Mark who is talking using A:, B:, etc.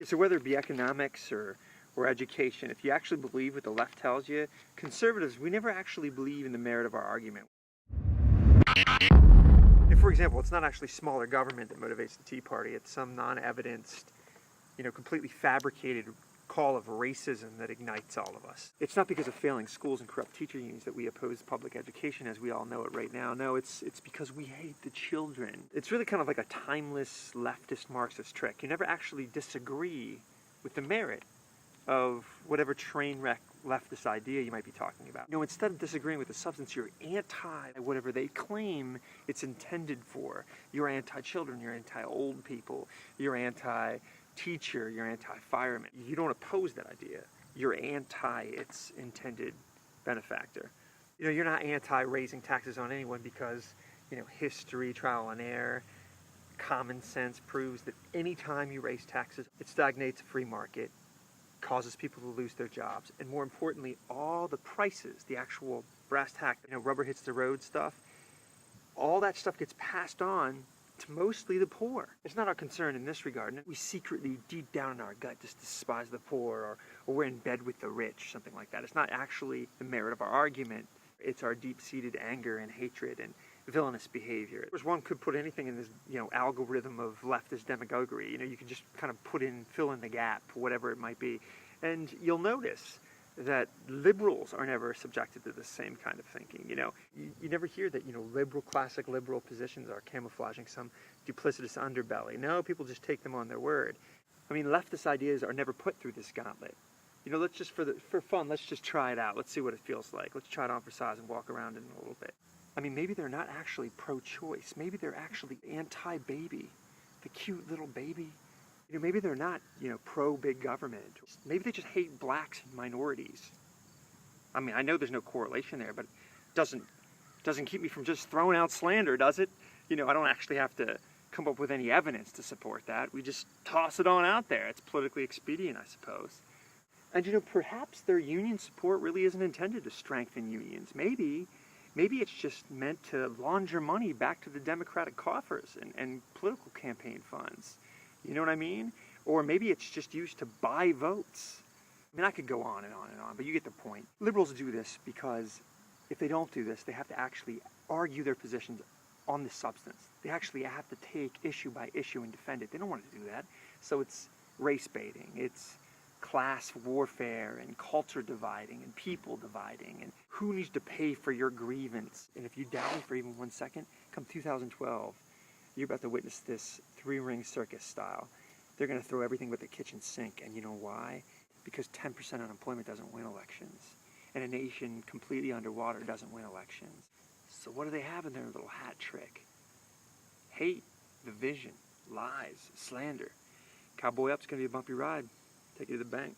A: So whether it be economics or education, if you actually believe what the left tells you, conservatives, we never actually believe in the merit of our argument. If, for example, it's not actually smaller government that motivates the Tea Party, it's some non-evidenced, completely fabricated call of racism that ignites all of us. It's not because of failing schools and corrupt teacher unions that we oppose public education as we all know it right now. No, it's because we hate the children. It's really kind of like a timeless leftist Marxist trick. You never actually disagree with the merit of whatever train wreck leftist idea you might be talking about. Instead of disagreeing with the substance, you're anti whatever they claim it's intended for. You're anti-children, you're anti-old people, you're anti-teacher, you're anti-fireman. You don't oppose that idea. You're anti its intended benefactor. You're not anti-raising taxes on anyone because, history, trial and error, common sense proves that any time you raise taxes, it stagnates a free market, causes people to lose their jobs, and more importantly, all the prices, the actual brass tack, rubber hits the road stuff, all that stuff gets passed on to mostly the poor. It's not our concern in this regard. We secretly, deep down in our gut, just despise the poor, or we're in bed with the rich, something like that. It's not actually the merit of our argument. It's our deep-seated anger and hatred and villainous behavior. One could put anything in this, algorithm of leftist demagoguery. You can just kind of fill in the gap, whatever it might be. And you'll notice that liberals are never subjected to the same kind of thinking. You never hear that, classic liberal positions are camouflaging some duplicitous underbelly. No, people just take them on their word. Leftist ideas are never put through this gauntlet. Let's just, for fun, let's just try it out. Let's see what it feels like. Let's try it on for size and walk around in a little bit. Maybe they're not actually pro-choice. Maybe they're actually anti-baby, the cute little baby. Maybe they're not, pro-big government. Maybe they just hate blacks and minorities. I know there's no correlation there, but it doesn't keep me from just throwing out slander, does it? I don't actually have to come up with any evidence to support that. We just toss it on out there. It's politically expedient, I suppose. And, perhaps their union support really isn't intended to strengthen unions. Maybe it's just meant to launder money back to the Democratic coffers and political campaign funds. You know what I mean? Or maybe it's just used to buy votes. I could go on and on and on, but you get the point. Liberals do this because if they don't do this, they have to actually argue their positions on the substance. They actually have to take issue by issue and defend it. They don't want to do that. So it's race baiting. It's class warfare and culture dividing and people dividing and who needs to pay for your grievance. And if you doubt me for even 1 second, come 2012, you're about to witness this three-ring circus style. They're going to throw everything but the kitchen sink. And you know why? Because 10% unemployment doesn't win elections. And a nation completely underwater doesn't win elections. So what do they have in their little hat trick? Hate, division, lies, slander. Cowboy Up's going to be a bumpy ride. Take you to the bank.